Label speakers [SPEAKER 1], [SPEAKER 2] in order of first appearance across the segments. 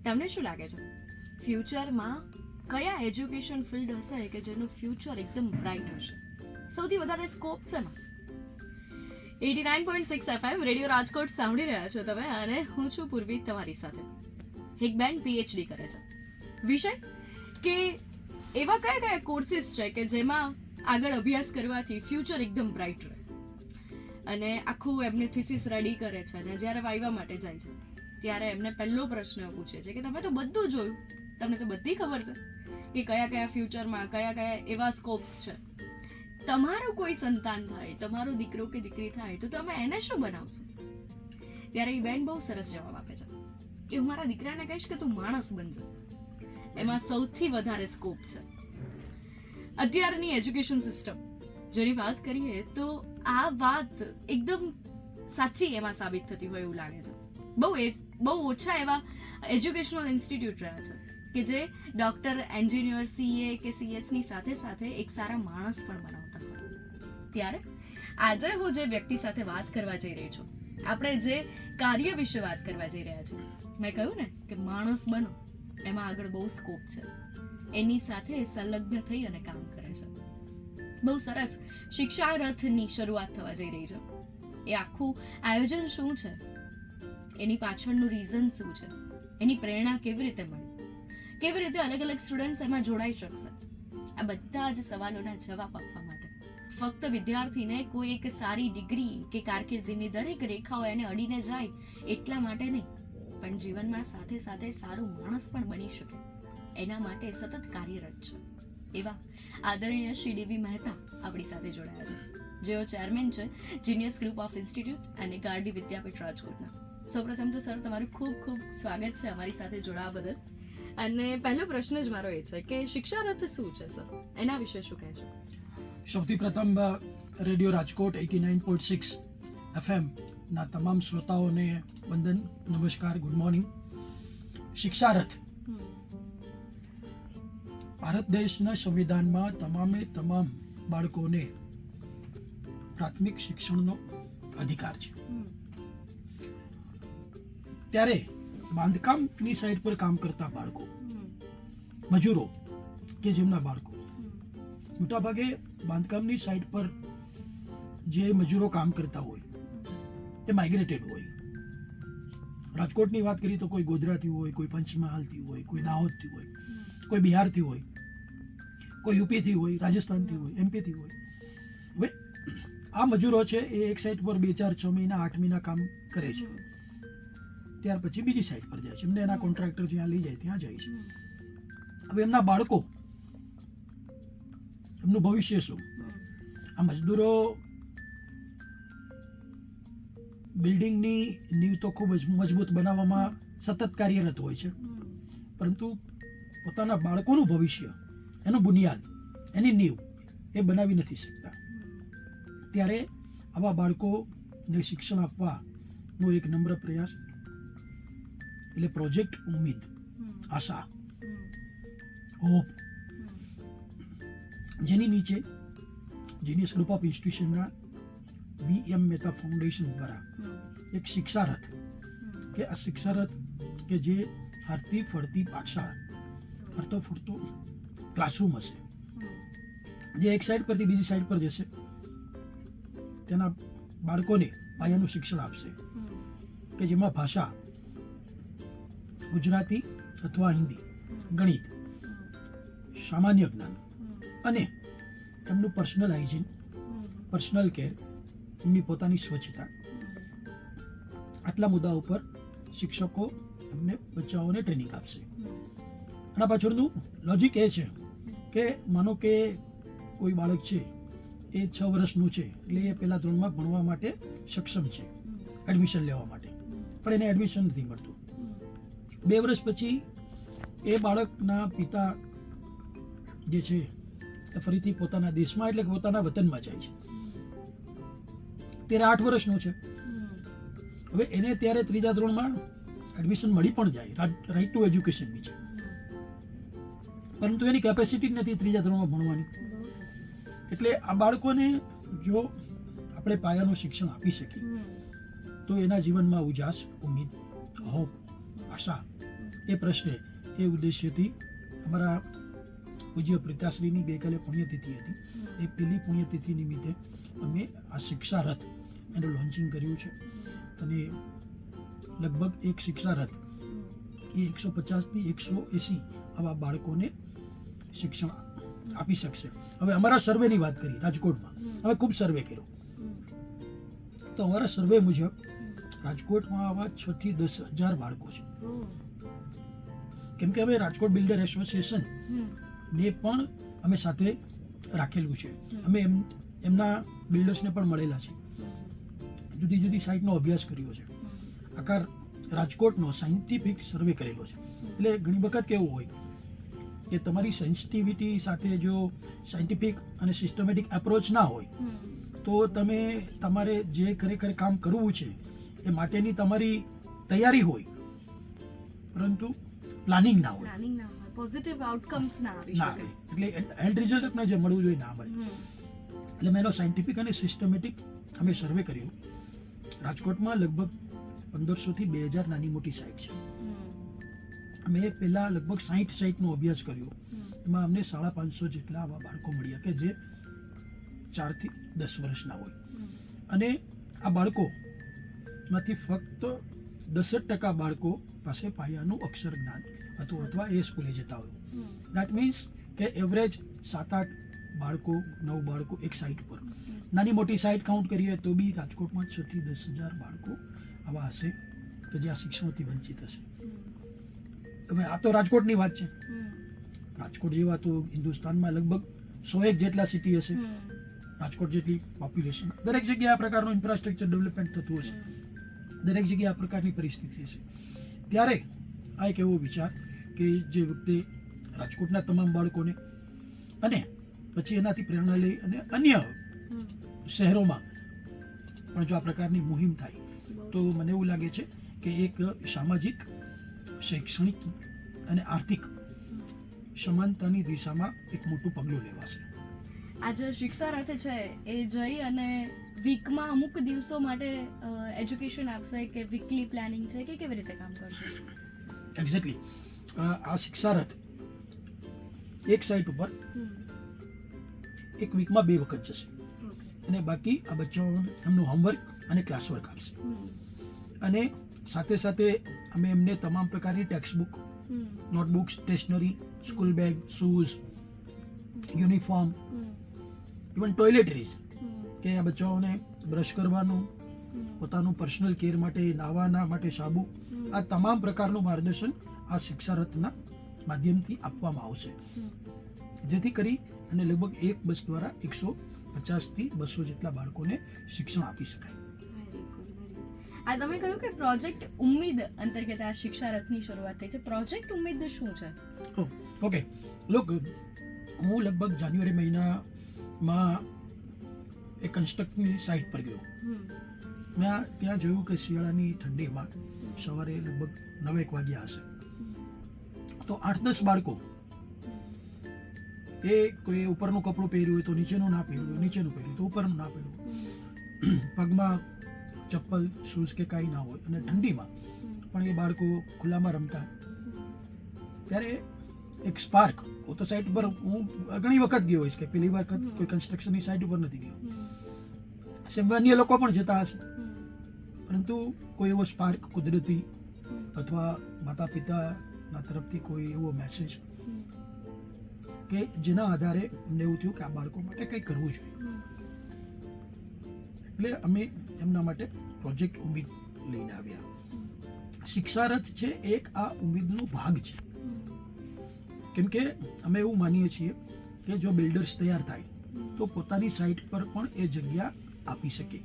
[SPEAKER 1] તમને શું લાગે છે ફ્યુચરમાં કયા એજ્યુકેશન ફિલ્ડ હશે કે જેનું ફ્યુચર એકદમ બ્રાઇટ હશે, સૌથી વધારે સ્કોપ છે ને? 89.6 FM રેડિયો રાજકોટ સાંભળી રહ્યા છો તમે, અને હું છું પૂર્વી તમારી સાથે. એક બેન PhD કરે છે. વિષય કે એવા કયા કયા કોર્સિસ છે કે જેમાં આગળ અભ્યાસ કરવાથી ફ્યુચર એકદમ બ્રાઇટ રહે, અને આખું એમને થીસીસ રેડી કરે છે, અને જ્યારે વાઇવા માટે જાય છે ત્યારે એમને પહેલો પ્રશ્ન પૂછે છે કે તમે તો બધું જોયું, તમને તો બધી ખબર છે કે કયા કયા ફ્યુચરમાં કયા કયા એવા સ્કોપ્સ છે. તમારું કોઈ સંતાન થાય, તમારો દીકરો કે દીકરી થાય તો તમે એને શું બનાવશો? ત્યારે એ બેન બહુ સરસ જવાબ આપે છે કે હું મારા દીકરાને કહીશ કે તું માણસ બનજો, એમાં સૌથી વધારે સ્કોપ છે. અત્યારની એજ્યુકેશન સિસ્ટમ જેની વાત કરીએ તો આ વાત એકદમ સાચી એમાં સાબિત થતી હોય એવું લાગે છે. બહુ ઓછા એવા એજ્યુકેશનલ ઇન્સ્ટિટ્યૂટ રહ્યા છે કે જે ડોક્ટર, એન્જિનિયર, CA કે CS ની સાથે સાથે એક સારા માણસ પણ બનાવતા હોય. ત્યારે આજે હું જે વ્યક્તિ સાથે વાત કરવા જઈ રહી છું, આપણે જે કાર્ય વિશે વાત કરવા જઈ રહ્યા છીએ, મેં કહ્યું ને કે માણસ બનો, એમાં આગળ બહુ સ્કોપ છે. એની સાથે સંલગ્ન થઈ અને કામ કરે છે. બહુ સરસ શિક્ષા રથની શરૂઆત થવા જઈ રહી છે. એ આખું આયોજન શું છે, એની પાછળનું રીઝન શું છે, એની પ્રેરણા કેવી રીતે મળી, કેવી રીતે અલગ અલગ સ્ટુડન્ટ્સ એમાં જોડાઈ શકશે, આ બધા જ સવાલોના જવાબ આપવા માટે ફક્ત વિદ્યાર્થીને કોઈ એક સારી ડિગ્રી કે કારકિર્દીની દરેક રેખાઓ એને અડીને જાય એટલા માટે નહીં, પણ જીવનમાં સાથે સાથે સારું માણસ પણ બની શકે એના માટે સતત કાર્યરત છે. એવા આદરણીય શ્રી DV મહેતા આપણી સાથે જોડાયા છે, જેઓ ચેરમેન છે જીનિયસ ગ્રુપ ઓફ ઇન્સ્ટિટ્યૂટ અને ગાર્ડી વિદ્યાપીઠ રાજકોટના. સૌપ્રથમ તો સર તમારું ખૂબ ખૂબ સ્વાગત છે અમારી સાથે જોડાવા બદલ. અને પહેલો પ્રશ્ન જ મારો એ છે કે શિક્ષા રથ શું છે સર, એના વિશે શું કહેશો?
[SPEAKER 2] સૌથી પ્રથમ રેડિયો રાજકોટ 89.6 FM ના તમામ શ્રોતાઓને વંદન, નમસ્કાર, ગુડ મોર્નિંગ. શિક્ષા રથ ભારત દેશના સંવિધાનમાં તમામ બાળકોને પ્રાથમિક શિક્ષણનો અધિકાર છે. ત્યારે બાંધકામની સાઇટ પર કામ કરતા બાળકો, મજૂરો કે જેમના બાળકો, મોટાભાગે બાંધકામની સાઇટ પર જે મજૂરો કામ કરતા હોય એ માઇગ્રેટેડ હોય. રાજકોટની વાત કરીએ તો કોઈ ગોધરાથી હોય, કોઈ પંચમહાલથી હોય, કોઈ દાહોદથી હોય, કોઈ બિહારથી હોય, કોઈ UPથી હોય, રાજસ્થાનથી હોય, MPથી હોય. હવે આ મજૂરો છે એ એક સાઇટ પર 2, 4, 6 મહિના, 8 મહિના કામ કરે છે. ત્યાર પછી બીજી સાઇટ પર જાય છે, એમને એના કોન્ટ્રાક્ટર જ્યાં લઈ જાય ત્યાં જાય છે. હવે એમના બાળકો, એમનું ભવિષ્ય શું? આ મજદૂરો બિલ્ડિંગની નીંવ તો ખૂબ જ મજબૂત બનાવવામાં સતત કાર્યરત હોય છે, પરંતુ પોતાના બાળકોનું ભવિષ્ય, એનું બુનિયાદ, એની નીંવ એ બનાવી નથી શકતા. ત્યારે આવા બાળકોને શિક્ષણ આપવાનો એક નમ્ર પ્રયાસ એટલે પ્રોજેક્ટ ઉમ્મીદ, આશા, હોપ, જેની નીચે જીનિયસ ગ્રુપ ઓફ ઇન્સ્ટિટ્યુશનના VM મહેતા ફાઉન્ડેશન દ્વારા એક શિક્ષા રથ, કે આ શિક્ષા રથ કે જે હરતી ફરતી પાઠશાળા, ફરતો ફરતો ક્લાસરૂમ હશે, જે એક સાઈડ પરથી બીજી સાઈડ પર જશે, તેના બાળકોને પાયાનું શિક્ષણ આપશે, કે જેમાં ભાષા ગુજરાતી અથવા હિન્દી, ગણિત, સામાન્ય જ્ઞાન અને એમનું પર્સનલ હાઇજીન, પર્સનલ કેર, એમની પોતાની સ્વચ્છતા, આટલા મુદ્દા ઉપર શિક્ષકો એમને બચ્ચાઓને ટ્રેનિંગ આપશે. આના પાછળનું લોજિક એ છે કે માનો કે કોઈ બાળક છે એ 6 વર્ષનું છે, એટલે એ પહેલા ધોરણમાં ભણવા માટે સક્ષમ છે, એડમિશન લેવા માટે, પણ એને એડમિશન નથી મળતું. 2 વર્ષ પછી એ બાળકના પિતા જે છે એ ફરીથી પોતાના દેશમાં એટલે કે પોતાના વતનમાં જાય છે. ત્યારે 8 વર્ષનો છે. હવે એને ત્યારે 3જા ધોરણમાં એડમિશન મળી પણ જાય, રાઇટ ટુ એજ્યુકેશન બી છે, પરંતુ એની કેપેસિટી નથી 3જા ધોરણમાં ભણવાની. એટલે આ બાળકોને જો આપણે પાયાનું શિક્ષણ આપી શકીએ તો એના જીવનમાં ઉજાસ, ઉમ્મીદ, હોપ, આશા એ પ્રશ્ને એ ઉદ્દેશ્યથી અમારા પૂજ્ય પિતાશ્રીની ગઈકાલે પુણ્યતિથિ હતી. એ પેલી પુણ્યતિથિ નિમિત્તે અમે આ શિક્ષા રથ એનું લોન્ચિંગ કર્યું છે. અને લગભગ એક શિક્ષા રથ એ 150થી 180 આવા બાળકોને શિક્ષણ આપી શકશે. હવે અમારા સર્વેની વાત કરી રાજકોટમાં, અમે ખૂબ સર્વે કર્યો તો અમારા સર્વે મુજબ રાજકોટમાં આવા 6 થી 10,000 બાળકો છે. કેમ કે અમે રાજકોટ બિલ્ડર એસોસિએશન ને પણ અમે સાથે રાખેલું છે. અમે એમના બિલ્ડર્સને પણ મળેલા છે, જુદી જુદી સાઇટનો અભ્યાસ કર્યો છે, આખા રાજકોટનો સાયન્ટિફિક સર્વે કરેલો છે. એટલે ઘણી વખત કેવું હોય કે તમારી સેન્સિટિવિટી સાથે જો સાયન્ટિફિક અને સિસ્ટમેટિક એપ્રોચ ના હોય તો તમારે જે ખરેખર કામ કરવું છે એ માટેની તમારી તૈયારી હોય પરંતુ પ્લાનિંગ ના હોય,
[SPEAKER 1] પોઝિટિવ આઉટકમ્સ ના આવી
[SPEAKER 2] ના
[SPEAKER 1] શકે.
[SPEAKER 2] આવે. એટલે એન્ડ રિઝલ્ટ આપણે જે મળવું જોઈએ ના મળે. એટલે મેં એનો સાયન્ટિફિક અને સિસ્ટમેટિક અમે સર્વે કર્યું. રાજકોટમાં લગભગ 1500 થી 2000 નાની મોટી સાઇટ છે. અમે પહેલાં લગભગ 60 સાઇટનો અભ્યાસ કર્યો. એમાં અમને 550 જેટલા આવા બાળકો મળ્યા કે જે 4 થી 10 વર્ષના હોય. અને આ બાળકોમાંથી ફક્ત 10% બાળકો પાસે પાયાનું અક્ષર જ્ઞાન હતું અથવા એ સ્કૂલે જતા હોય. દેટ મીન્સ કે એવરેજ 7-8 બાળકો 9 બાળકો એક સાઇટ પર. નાની મોટી સાઇટ કાઉન્ટ કરીએ તો બી રાજકોટમાં 6 થી 10,000 બાળકો આવા હશે કે જે આ શિક્ષણથી વંચિત હશે. હવે આ તો રાજકોટની વાત છે. રાજકોટ જેવા તો હિન્દુસ્તાનમાં લગભગ 101 જેટલા સિટી હશે, રાજકોટ જેટલી પોપ્યુલેશન. દરેક જગ્યાએ આ પ્રકારનું ઇન્ફ્રાસ્ટ્રક્ચર ડેવલપમેન્ટ થતું હશે, દરેક જગ્યાએ આ પ્રકારની પરિસ્થિતિ હશે. ત્યારે આ એક એવો વિચાર કે જે વખતે રાજકોટના તમામ બાળકોને અને પછી એનાથી પ્રેરણા લઈ અને અન્ય શહેરોમાં પણ જો આ પ્રકારની મુહિમ થાય તો મને એવું લાગે છે કે એક સામાજિક, શૈક્ષણિક અને આર્થિક સમાનતાની દિશામાં એક મોટું પગલું લેવાશે.
[SPEAKER 1] આજે શિક્ષા રથ છે એ જઈ અને વીકમાં અમુક દિવસો માટે એજ્યુકેશન આપશે કે વીકલી પ્લાનિંગ છે કે કેવી રીતે કામ કરશે?
[SPEAKER 2] એક્ઝેક્ટલી. આ શિક્ષા રથ એક સાઇટ ઉપર એક વીકમાં 2 વખત જશે અને બાકી આ બચ્ચાઓને એમનું હોમવર્ક અને ક્લાસ વર્ક આપશે. અને સાથે સાથે અમે એમને તમામ પ્રકારની text book, notebooks, stationery, school bag, shoes, uniform, even toiletries કે આ બચ્ચાઓને બ્રશ કરવાનું, પોતાનું પર્સનલ કેર માટે, નાહવાના માટે સાબુ, આ તમામ પ્રકારનું માર્ગદર્શન આ શિક્ષા રથના માધ્યમથી આપવામાં આવશે. જેથી કરી અને લગભગ એક બસ દ્વારા 150 થી 200 જેટલા બાળકોને શિક્ષણ આપી શકાય.
[SPEAKER 1] આ તમે કહ્યું કે પ્રોજેક્ટ ઉમ્મીદ અંતર્ગત આ શિક્ષા રથની શરૂઆત થઈ છે. પ્રોજેક્ટ ઉમ્મીદ શું છે?
[SPEAKER 2] ઓકે, લોક હું લગભગ જાન્યુઆરી મહિનામાં એક કન્સ્ટ્રક્ટની સાઇટ પર ગયો. મેં ત્યાં જોયું કે શિયાળાની ઠંડીમાં સવારે લગભગ 9 વાગ્યા હશે તો 8-10 બાળકો એ કોઈ ઉપરનું કપડું પહેર્યું હોય તો નીચેનું ના પહેર્યું હોય, નીચેનું પહેર્યું તો ઉપરનું ના પહેર્યું, પગમાં ચપ્પલ, શૂઝ કે કાંઈ ના હોય અને ઠંડીમાં પણ એ બાળકો ખુલ્લામાં રમતા. ત્યારે એક સ્પાર્ક, હું તો સાઇટ પર હું ઘણી વખત ગયો હોઈશ કે પહેલી વાર કોઈ કન્સ્ટ્રક્શનની સાઇટ ઉપર નથી ગયો. સેમ અન્ય લોકો પણ જતા હશે પરંતુ કોઈ એવો સ્પાર્ક કુદરતી અથવા માતા પિતાના તરફથી કોઈ એવો મેસેજ કે જેના આધારે અમને એવું થયું કે આ બાળકો માટે કંઈ કરવું જોઈએ. એટલે અમે એમના માટે પ્રોજેક્ટ ઉમ્મીદ લઈને આવ્યા. શિક્ષા રથ છે એક આ ઉમ્મીદનો ભાગ છે. કેમ કે અમે એવું માનીએ છીએ કે જો બિલ્ડર્સ તૈયાર થાય તો પોતાની સાઇટ પર પણ એ જગ્યા આપી શકે.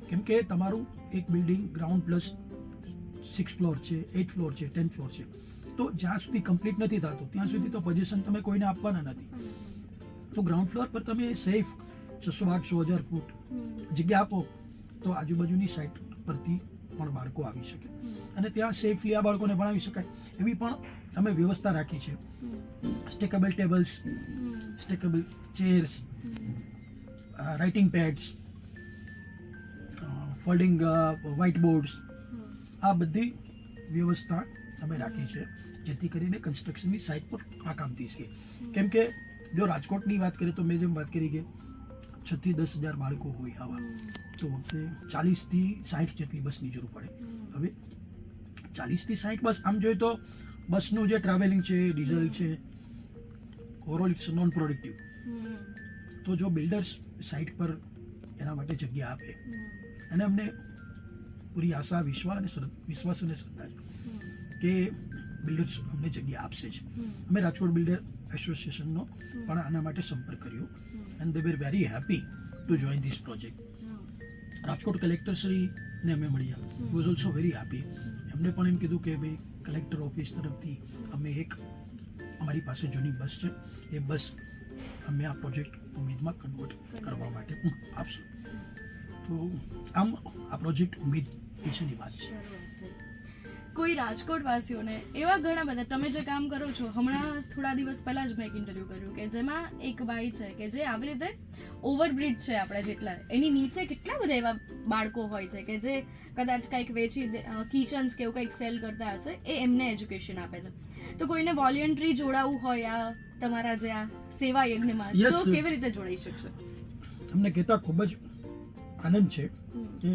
[SPEAKER 2] કેમ કે તમારું એક બિલ્ડિંગ ગ્રાઉન્ડ પ્લસ 6 ફ્લોર છે, 8 ફ્લોર છે, 10 ફ્લોર છે, તો જ્યાં સુધી કમ્પ્લીટ નથી થતું ત્યાં સુધી તો પોઝિશન તમે કોઈને આપવાના નથી. તો ગ્રાઉન્ડ ફ્લોર પર તમે સેફ 600-800-1000 ફૂટ જગ્યા આપો તો આજુબાજુની સાઇટ પરથી પણ બાળકો આવી શકે અને ત્યાં સેફલી આ બાળકોને ભણાવી શકાય એવી પણ અમે વ્યવસ્થા રાખી છે. Stackable tables, stackable chairs, writing pads, folding white boards, આ બધી વ્યવસ્થા અમે રાખી છે. જેથી કરીને કન્સ્ટ્રક્શનની સાઇટ પર આ કામ થઈ શકે. કેમ કે જો રાજકોટની વાત કરીએ તો મેં જેમ વાત કરી કે 6 થી 10,000 બાળકો હોય આવા, તો તે 40 થી 60 જેટલી બસની જરૂર પડે. હવે 40 થી 60 બસ, આમ જોઈએ તો બસનું જે ટ્રાવેલિંગ છે, ડીઝલ છે, ઓવરઓલ ઇટ્સ નોન પ્રોડક્ટિવ. તો જો બિલ્ડર્સ સાઇટ પર એના માટે જગ્યા આપે, અને અમને પૂરી આશા, વિશ્વાસ અને શ્રદ્ધા છે કે બિલ્ડર્સ અમને જગ્યા આપશે જ. અમે રાજકોટ બિલ્ડર એસોસિએશનનો પણ આના માટે સંપર્ક કર્યો, and they were very happy to join this project. Rajkot collector શ્રીને અમે મળ્યા, he was also very happy. એમને પણ એમ કીધું કે ભાઈ કલેક્ટર ઓફિસ તરફથી અમે અમારી પાસે જૂની બસ છે, એ બસ અમે આ પ્રોજેક્ટ ઉમેદમાં કન્વર્ટ કરવા માટે આપશું. તો આમ આ પ્રોજેક્ટ ઉમેદ વિશેની વાત છે.
[SPEAKER 1] કોઈ રાજકોટ વાસીઓને એવા ઘણા બધા, તમે જે કામ કરો છો, હમણાં થોડા દિવસ પહેલા જ મેં એક ઇન્ટરવ્યુ કર્યું કે જેમાં એક ભાઈ છે કે જે આવી રીતે ઓવરબ્રિજ છે આપણે જેટલા, એની નીચે કેટલા બધા એવા બાળકો હોય છે કે જે કદાચ કંઈક વેચી કિચન્સ કે એવું કંઈક સેલ કરતા હશે, એ એમને એજ્યુકેશન આપે છે. તો કોઈને વોલેન્ટરી જોડાવવું હોય આ તમારા જે આ સેવા યજ્ઞમાં, તો કેવી રીતે જોડાઈ શકશે?
[SPEAKER 2] અમને કહેતા ખૂબ જ આનંદ છે કે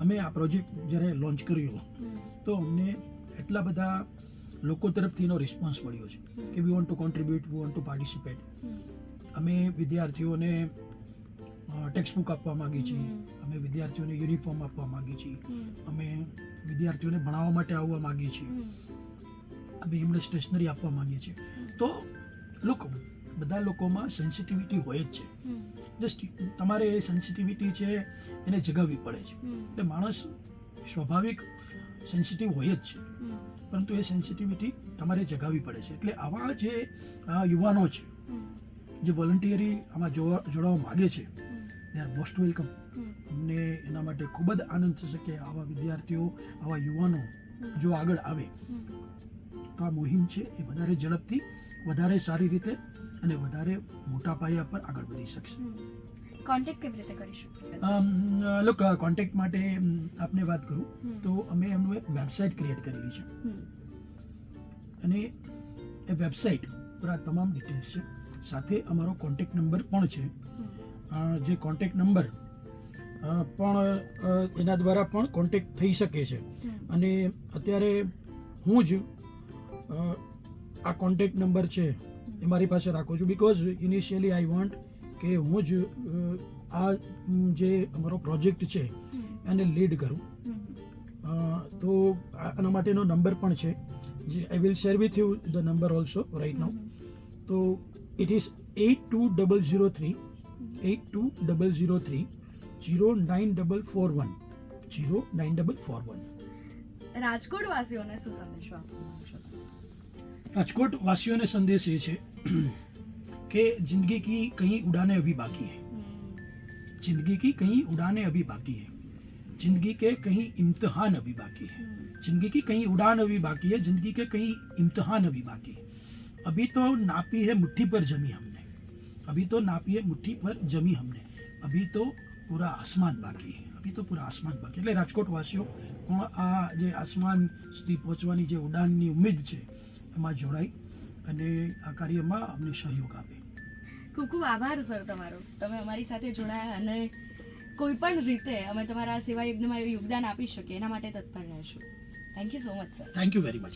[SPEAKER 2] અમે આ પ્રોજેક્ટ જ્યારે લોન્ચ કર્યો તો અમને એટલા બધા લોકો તરફથી એનો રિસ્પોન્સ મળ્યો છે કે we want to contribute, we want to participate. અમે વિદ્યાર્થીઓને ટેક્સ્ટ બુક આપવા માંગીએ છીએ, અમે વિદ્યાર્થીઓને યુનિફોર્મ આપવા માંગીએ છીએ, અમે વિદ્યાર્થીઓને ભણાવવા માટે આવવા માંગીએ છીએ, અમે એમને સ્ટેશનરી આપવા માંગીએ છીએ. તો બધા લોકોમાં સેન્સિટિવિટી હોય જ છે. જસ્ટ તમારે એ સેન્સિટિવિટી છે એને જગાવવી પડે છે. એટલે માણસ સ્વાભાવિક સેન્સિટિવ હોય જ છે, પરંતુ એ સેન્સિટિવિટી તમારે જગાવવી પડે છે. એટલે આવા જે યુવાનો છે જે વોલન્ટિયરી આમાં જોડાવા માગે છે, દે આર મોસ્ટ વેલકમ. અમને એના માટે ખૂબ જ આનંદ થશે કે આવા વિદ્યાર્થીઓ, આવા યુવાનો જો આગળ આવે તો આ મુહિમ છે એ વધારે ઝડપથી, વધારે સારી રીતે અને વધારે મોટા પાયા પર આગળ વધી શકશે.
[SPEAKER 1] કોન્ટેક્ટ કેવી રીતે કરી શકશે?
[SPEAKER 2] કોન્ટેક્ટ માટે આપને વાત કરું તો અમે એમનું એક વેબસાઇટ ક્રિએટ કરેલી છે, અને એ વેબસાઇટ પર આ તમામ ડિટેલ્સ છે. સાથે અમારો કોન્ટેક્ટ નંબર પણ છે, જે કોન્ટેક્ટ નંબર પણ એના દ્વારા પણ કોન્ટેક્ટ થઈ શકે છે. અને અત્યારે હું જ આ કોન્ટેક્ટ નંબર છે એ મારી પાસે રાખું છું, બિકોઝ ઇનિશિયલી આઈ વોન્ટ કે હું જ આ જે અમારો પ્રોજેક્ટ છે એને લીડ કરું. તો આના માટેનો નંબર પણ છે, જે I will share with you the number also right now. તો ઇટ ઇઝ 8203 09441.
[SPEAKER 1] રાજકોટ વાસીઓને શું સંદેશો આપશો?
[SPEAKER 2] રાજકોટ વાसियों संदेश ये છે कि जिंदगी की कई उड़ानें अभी बाकी है, जिंदगी की कई उड़ानें अभी बाकी है, जिंदगी के कई इम्तिहान अभी बाकी है, जिंदगी की कई उड़ान अभी बाकी है, जिंदगी के कई इम्तिहान अभी बाकी है. अभी तो नापी है मुट्ठी पर जमी हमने, अभी तो नापी है मुट्ठी पर जमी हमने, अभी तो पूरा आसमान बाकी है, अभी તો પૂરા આસમાન બાકી. એટલે રાજકોટ વાસીઓ પણ આ જે આસમાન સુધી પહોંચવાની જે ઉડાનની ઉમ્મીદ છે એમાં જોડાઈ અને આ કાર્યમાં અમને સહયોગ આપે.
[SPEAKER 1] ખૂબ ખૂબ આભાર સર તમારો, તમે અમારી સાથે જોડાયા અને કોઈ પણ રીતે અમે તમારા સેવા યજ્ઞમાં એવું યોગદાન આપી શકીએ એના માટે તત્પર રહેશું. Thank you so much sir.
[SPEAKER 2] Thank you very much.